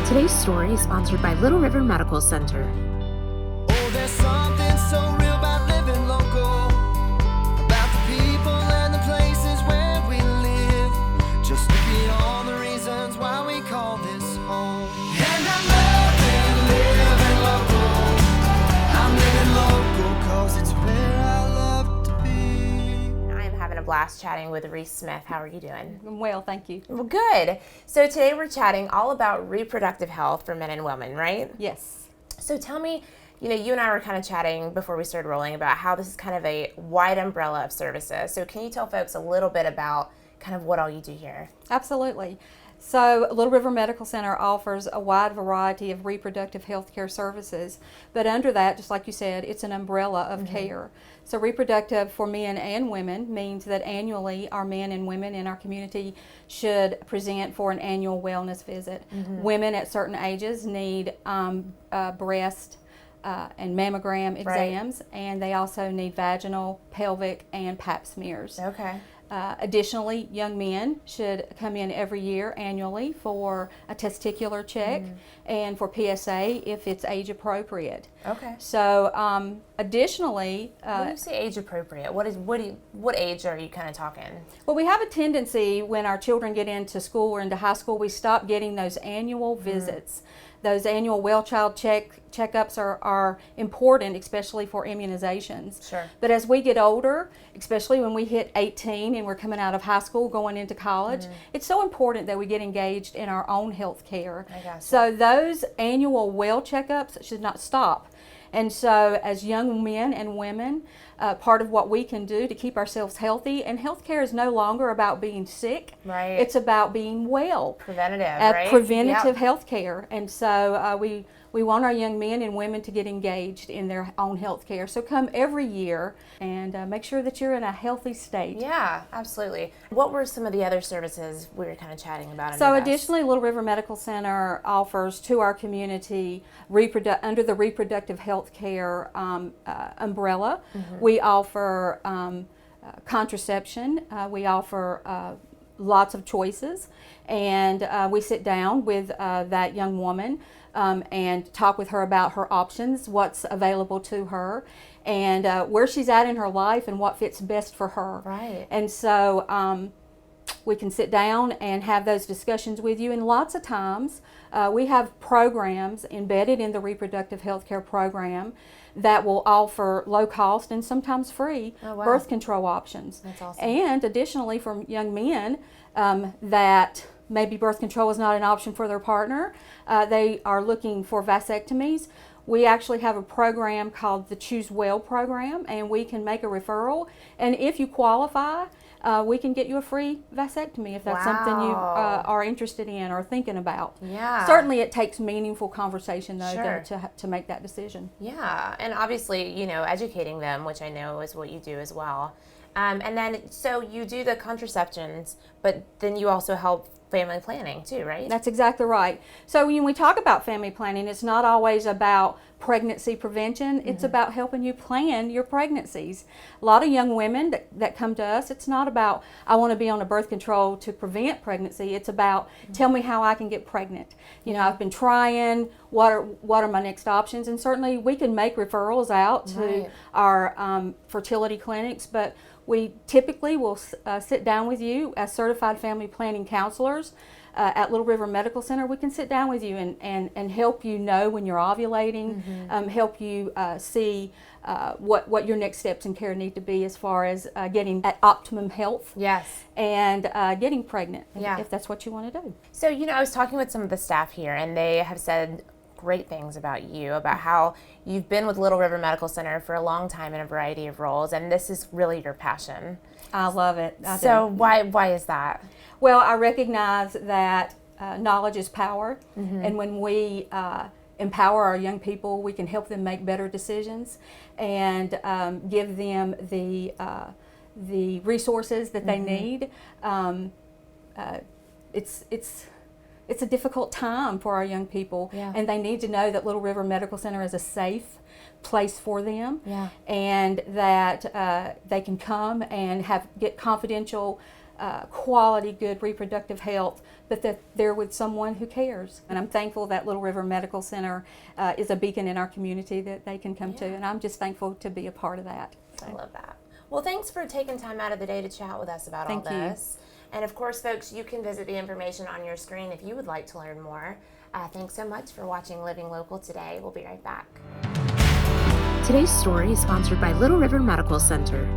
Today's story is sponsored by Little River Medical Center. Oh, there's something so real about living local, about the people and the places where we live. Just look at all the reasons why we call this home. And I'm living local. I'm living local 'cause it's where I love to be. I am having a blast chatting with Reese Smith. How are you doing? Well, thank you. Well, good. So today we're chatting all about reproductive health for men and women, right? Yes. So tell me, you and I were kind of chatting before we started rolling about how this is kind of a wide umbrella of services. So can you tell folks a little bit about kind of what all you do here? Absolutely. So Little River Medical Center offers a wide variety of reproductive health care services, but under that, just like you said, it's an umbrella of care. So reproductive for men and women means that annually our men and women in our community should present for an annual wellness visit. Women at certain ages need breast and mammogram exams, and they also need vaginal, pelvic, and pap smears. Okay. Additionally, young men should come in every year annually for a testicular check and for PSA if it's age appropriate. Okay. So additionally, When you say age appropriate, what age are you kind of talking? well, we have a tendency when our children get into school or into high school, we stop getting those annual visits. Those annual well child checkups are important, especially for immunizations. Sure. But as we get older, especially when we hit 18 and we're coming out of high school, going into college, it's so important that we get engaged in our own health care. I gotcha. So those annual well checkups should not stop. And so as young men and women, part of what we can do to keep ourselves healthy, and healthcare is no longer about being sick, Right. it's about being well. Preventative, right? Preventative Yep. health care. And so we want our young men and women to get engaged in their own health care. So come every year and make sure that you're in a healthy state. Yeah, absolutely. What were some of the other services we were kind of chatting about? So under this? additionally, Little River Medical Center offers to our community under the reproductive health care umbrella. We offer contraception. We offer lots of choices, and we sit down with that young woman and talk with her about her options, what's available to her, and where she's at in her life and what fits best for her. Right. And so we can sit down and have those discussions with you. And lots of times we have programs embedded in the reproductive health care program that will offer low cost and sometimes free Oh, wow. birth control options. That's awesome. And additionally, for young men that maybe birth control is not an option for their partner, they are looking for vasectomies. We actually have a program called the Choose Well program, and we can make a referral. And if you qualify, we can get you a free vasectomy if that's something you Wow. are interested in or thinking about. Yeah. Certainly, it takes meaningful conversation though Sure. to make that decision. Yeah, and obviously, educating them, which I know is what you do as well. And then, so you do the contraceptions, but then you also help family planning too, right? That's exactly right. So when we talk about family planning, it's not always about pregnancy prevention. It's about helping you plan your pregnancies. A lot of young women that come to us, it's not about, I want to be on a birth control to prevent pregnancy. It's about, tell me how I can get pregnant. I've been trying, what are my next options? And certainly we can make referrals out to Right. our fertility clinics, but we typically will sit down with you as certified family planning counselors at Little River Medical Center. We can sit down with you and help you know when you're ovulating, help you see what your next steps in care need to be as far as getting at optimum health Yes. and getting pregnant, Yeah. if that's what you want to do. So, I was talking with some of the staff here, and they have said great things about you, about how you've been with Little River Medical Center for a long time in a variety of roles, and this is really your passion. I love it. I So do. why is that? Well, I recognize that knowledge is power, and when we empower our young people, we can help them make better decisions and give them the resources that they need. It's a difficult time for our young people, Yeah. and they need to know that Little River Medical Center is a safe place for them, Yeah. and that they can come and get confidential, quality, good reproductive health, but that they're with someone who cares. And I'm thankful that Little River Medical Center is a beacon in our community that they can come to, and I'm just thankful to be a part of that. I love that. Well, thanks for taking time out of the day to chat with us about all Thank you. this. And of course, folks, you can visit the information on your screen if you would like to learn more. Thanks so much for watching Living Local today. We'll be right back. Today's story is sponsored by Little River Medical Center.